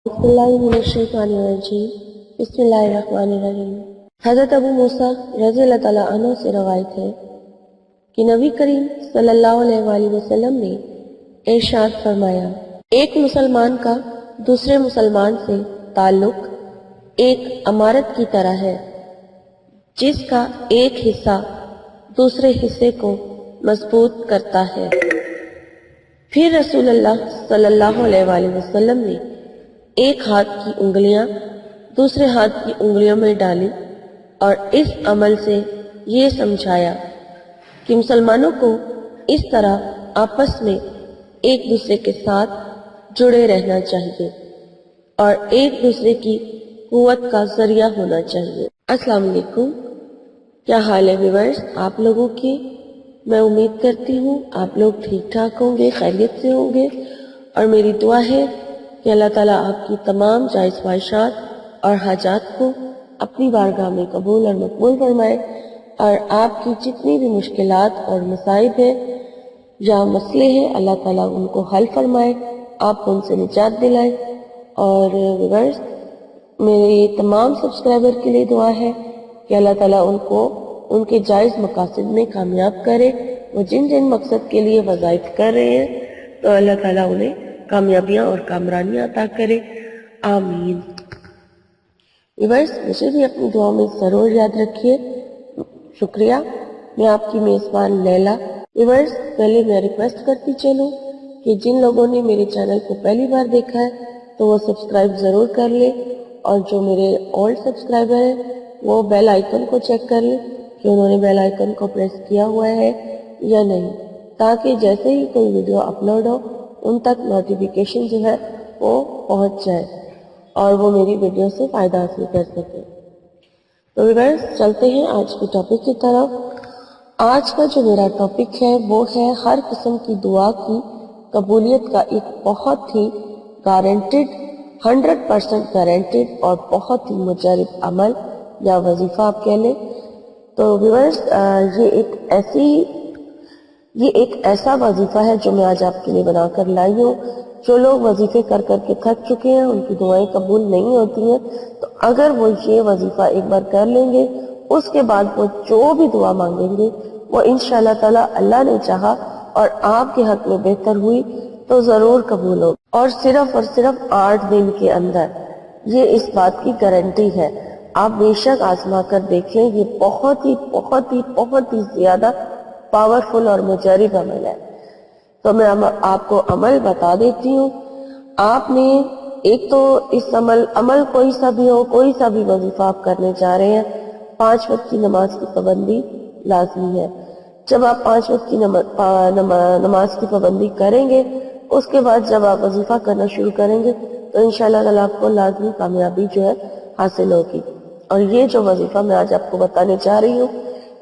बिस्मिल्लाहिर्रहमानिर्रहीम। हज़रत अबू मूसा रज़ी अल्लाह तआला अन्हु से रवायत है कि नबी करीम सल्लल्लाहु अलैहि वसल्लम ने इरशाद फरमाया, एक मुसलमान का दूसरे मुसलमान से ताल्लुक एक अमारत की तरह है जिसका एक हिस्सा दूसरे हिस्से को मजबूत करता है। फिर रसूलुल्लाह सल्लल्लाहु अलैहि वसल्लम ने एक हाथ की उंगलियां दूसरे हाथ की उंगलियों में डाली और इस अमल से ये समझाया कि मुसलमानों को इस तरह आपस में एक दूसरे के साथ जुड़े रहना चाहिए और एक दूसरे की कुव्वत का जरिया होना चाहिए। अस्सलाम वालेकुम, क्या हाल है व्यूअर्स आप लोगों की? मैं उम्मीद करती हूँ आप लोग ठीक ठाक होंगे, खैरियत से होंगे और मेरी दुआ है कि अल्लाह ताला आपकी तमाम जायज़ ख्वाहिशात और हाजात को अपनी बारगाह में कबूल और मकबूल फरमाए और आपकी जितनी भी मुश्किलात और मसाइब हैं या मसले हैं अल्लाह ताला उनको हल फरमाए, आपको उनसे निजात दिलाए। और व्यूअर्स मेरे तमाम सब्सक्राइबर के लिए दुआ है कि अल्लाह ताला उनको उनके जायज़ मकासद में कामयाब करे। वो जिन जिन मकसद के लिए वज़ाइफ कर रहे हैं तो अल्लाह ताला उन्हें कामयाबियां और कामरानियां अता करे, आमीन। व्यूअर्स मुझे भी अपनी दुआ में ज़रूर याद रखिए। शुक्रिया। मैं आपकी मेज़बान लैला। व्यूअर्स पहले मैं रिक्वेस्ट करती चलूं कि जिन लोगों ने मेरे चैनल को पहली बार देखा है तो वो सब्सक्राइब ज़रूर कर ले और जो मेरे ओल्ड सब्सक्राइबर हैं वो बेल आइकन को चेक कर ले कि उन्होंने बेल आइकन को प्रेस किया हुआ है या नहीं, ताकि जैसे ही कोई वीडियो अपलोड हो उन तक नोटिफिकेशन जो है वो पहुंच जाए और वो मेरी वीडियो से फ़ायदा हासिल कर सके। तो व्यूअर्स चलते हैं आज की टॉपिक की तरफ। आज का जो मेरा टॉपिक है वो है हर किस्म की दुआ की कबूलियत का एक बहुत ही गारंटेड 100% गारंटेड और बहुत ही मुजरब अमल या वजीफा आप कह लें। तो व्यूअर्स ये एक ऐसा वजीफा है जो मैं आज आपके लिए बनाकर लाई हूँ। जो लोग वजीफे कर करके थक चुके हैं, उनकी दुआएं कबूल नहीं होती हैं, तो अगर वो ये वजीफा एक बार कर लेंगे उसके बाद वो जो भी दुआ मांगेंगे वो इंशाअल्लाह ताला अल्लाह ने चाहा और आपके हक में बेहतर हुई तो जरूर कबूल हो। और सिर्फ 8 दिन के अंदर ये इस बात की गारंटी है। आप बेशक आजमा कर देखें, ये बहुत ही ज्यादा पावरफुल और मुजरब अमल है। तो मैं आपको अमल बता देती हूँ। आपने एक तो इस अमल कोई सा भी हो, कोई सा भी वजीफा आप करने जा रहे हैं, 5 वक्त की नमाज की पाबंदी लाजमी है। जब आप 5 वक्त की नमाज की पाबंदी करेंगे उसके बाद जब आप वजीफा करना शुरू करेंगे तो इंशाअल्लाह ताला आपको लाजमी कामयाबी जो है हासिल होगी। और ये जो वजीफा मैं आज आपको बताने जा रही हूँ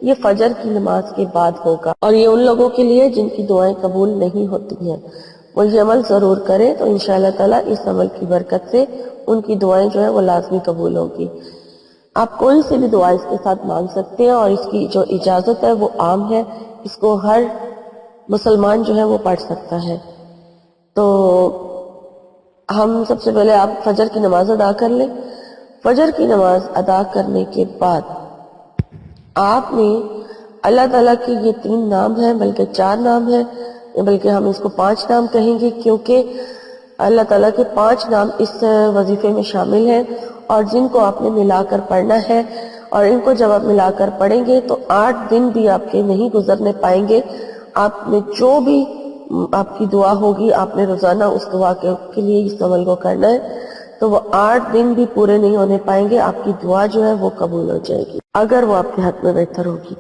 ये फजर की नमाज के बाद होगा और ये उन लोगों के लिए जिनकी दुआएं कबूल नहीं होती हैं, वो ये अमल जरूर करें तो इंशाअल्लाह ताला इस अमल की बरकत से उनकी दुआएं जो है वो लाजमी कबूल होगी। आप कोई सी भी दुआ इसके साथ मांग सकते हैं और इसकी जो इजाजत है वो आम है, इसको हर मुसलमान जो है वो पढ़ सकता है। तो हम सबसे पहले आप फजर की नमाज अदा कर लें। फजर की नमाज अदा करने के बाद आपने अल्लाह ताला के ये 3 नाम हैं, बल्कि 4 नाम हैं, बल्कि हम इसको 5 नाम कहेंगे क्योंकि अल्लाह ताला के 5 नाम इस वजीफे में शामिल हैं और जिनको आपने मिलाकर पढ़ना है। और इनको जब आप मिलाकर पढ़ेंगे तो 8 दिन भी आपके नहीं गुजरने पाएंगे। आपने जो भी आपकी दुआ होगी आपने रोजाना उस दुआ के लिए इस अमल को करना है, तो वो 8 दिन भी पूरे नहीं होने पाएंगे, आपकी दुआ जो है वो कबूल हो जाएगी अगर वो आपके हाथ में बेहतर होगी।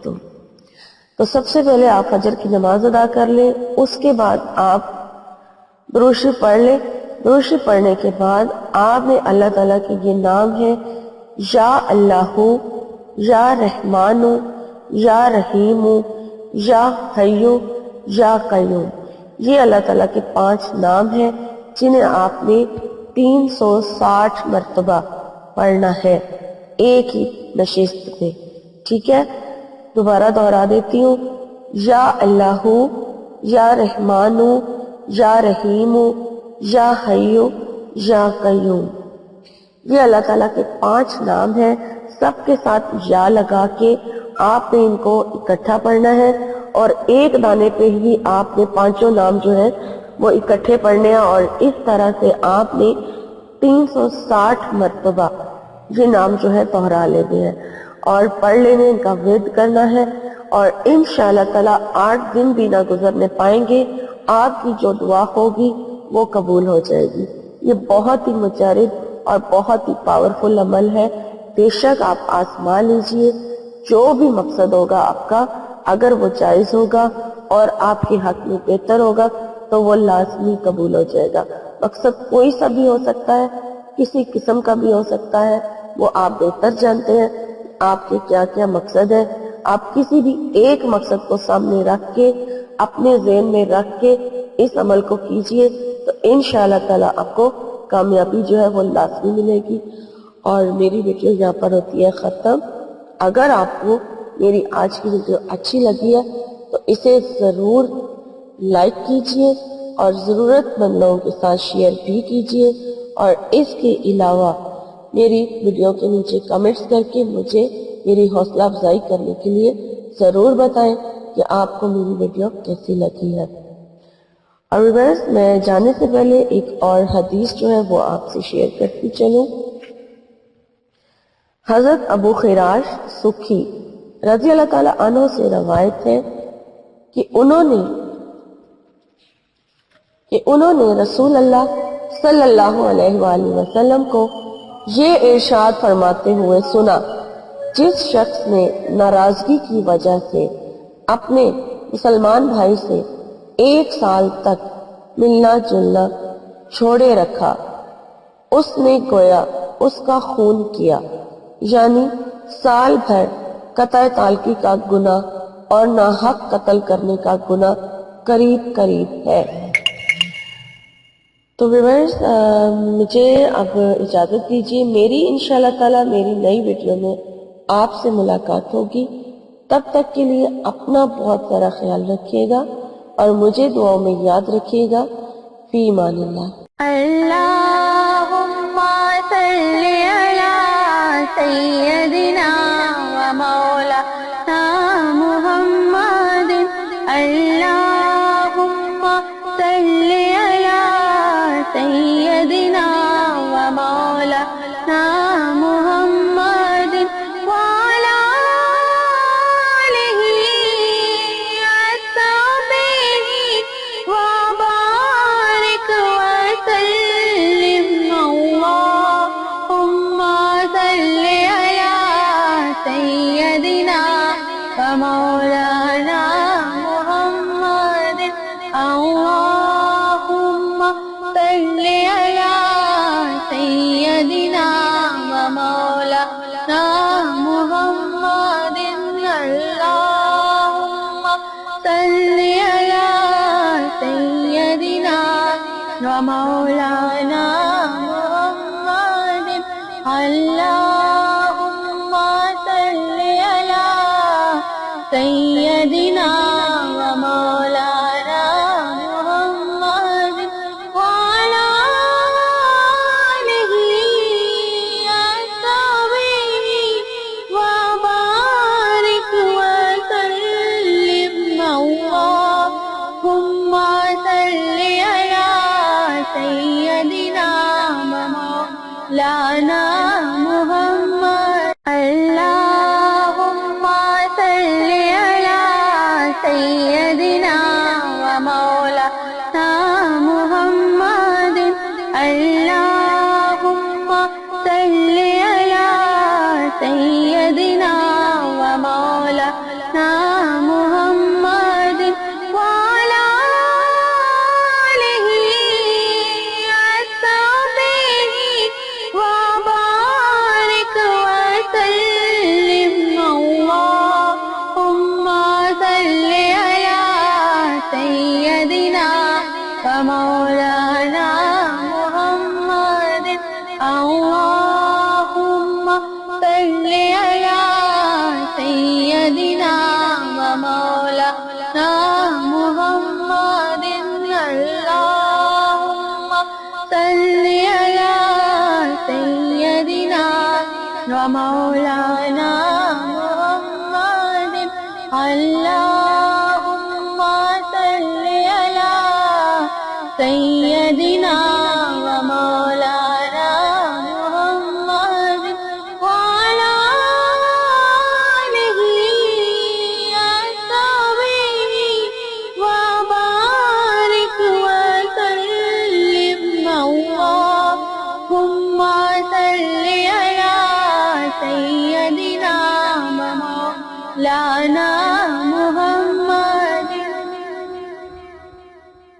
तो सबसे पहले आप फजर की नमाज अदा कर लें, उसके बाद आप दुरूद शरीफ पढ़ लें। दुरूद शरीफ पढ़ने के बाद आपने अल्लाह ताला के ये नाम है या अल्लाहु, या रहमानु, या रहीमु, या हय्यु, या कय्यूम, ये अल्लाह ताला के 5 नाम हैं जिन्हें आपने 360 मरतबा पढ़ना है एक ही नशिस्त में। ठीक है, दोबारा दोहरा देती हूँ, या अल्लाहु, या रहमानु, या रहीमु, या हय्यु, یا قیوم۔ یہ اللہ تعالیٰ کے 5 نام ہیں، سب کے ساتھ یا لگا کے آپ نے ان کو اکٹھا پڑھنا ہے، اور ایک دانے پہ ہی آپ نے 5 نام جو ہیں وہ اکٹھے پڑھنے ہیں، اور اس طرح سے آپ نے 360 مرتبہ یہ نام جو ہے دوہرا لینے ہیں اور پڑھ لینے، ان کا ورد کرنا ہے، اور انشاءاللہ تعالیٰ 8 دن بھی نہ گزرنے پائیں گے، آپ کی جو دعا ہوگی وہ قبول ہو جائے گی۔ یہ بہت ہی مجرب اور بہت ہی پاورفل عمل ہے، بے شک آپ آزما لیجئے، جو بھی مقصد ہوگا آپ کا، اگر وہ جائز ہوگا اور آپ کے حق میں بہتر ہوگا تو وہ لازمی قبول ہو جائے گا۔ مقصد کوئی سا بھی ہو سکتا ہے، کسی قسم کا بھی ہو سکتا ہے، وہ آپ بہتر جانتے ہیں آپ کے کیا کیا مقصد ہے۔ آپ کسی بھی ایک مقصد کو سامنے رکھ کے، اپنے ذہن میں رکھ کے اس عمل کو کیجئے تو انشاءاللہ تعالیٰ آپ کو کامیابی جو ہے وہ لازمی ملے گی۔ اور میری ویڈیو یہاں پر ہوتی ہے ختم۔ اگر آپ کو میری آج کی ویڈیو اچھی لگی ہے تو اسے ضرور لائک کیجئے اور ضرورت مند لوگوں کے ساتھ شیئر بھی کیجئے، اور اس کے علاوہ میری ویڈیو کے نیچے کمنٹس کر کے مجھے میری حوصلہ افزائی کرنے کے لیے ضرور بتائیں کہ آپ کو میری ویڈیو کیسی لگی ہے۔ اور ویورز، میں جانے سے پہلے ایک اور حدیث جو ہے وہ آپ سے شیئر کرتی چلوں۔ حضرت ابو خراش سکھی رضی اللہ تعالیٰ عنہ سے روایت ہے کہ انہوں نے رسول اللہ صلی اللہ علیہ وآلہ وسلم کو یہ ارشاد فرماتے ہوئے سنا، جس شخص نے ناراضگی کی وجہ سے اپنے مسلمان بھائی سے 1 سال تک ملنا جلنا چھوڑے رکھا، اس نے گویا اس کا خون کیا، یعنی سال بھر قطع تعلقی کا گناہ اور ناحق قتل کرنے کا گناہ قریب قریب ہے۔ تو ویورز، مجھے اب اجازت دیجیے، میری انشاءاللہ تعالیٰ میری نئی ویڈیو میں آپ سے ملاقات ہوگی۔ تب تک کے لیے اپنا بہت سارا خیال رکھیے گا اور مجھے دعاؤں میں یاد رکھیے گا۔ فی امان اللہ۔ اللہم صلی علی سیدنا و مولانا محمد، اللہم صلی علی سیدنا و مولانا محمد وعلی آلہ وصحبہ وبارک وسلم۔ اللہم صلی علی سیدنا و مولانا محمد، اللہم صلی علی سیدنا و مولانا محمد، اللہم صلی علی سیدنا و مولانا محمد، اللہم صلی علی سیدنا و مولانا محمد وعلی آلہ وصحبہ وبارک وسلم۔ اللہم صلی علی سیدنا و مولانا محمد، اللہم صلی علی سیدنا و مولانا محمد، اللہم صلی علی سیدنا و مولانا محمد وعلی آلہ وصحبہ وبارک وسلم۔ اللہم صلی علی سیدنا و مولانا محمد، اللہم صلی علی سیدنا و مولانا محمد، اللہم صلی علی ومولانا محمد اللهم صل على سيدنا ومولانا محمد وعلى آله وصحبه وبارك وسلم اللهم صل على سيدنا ومولانا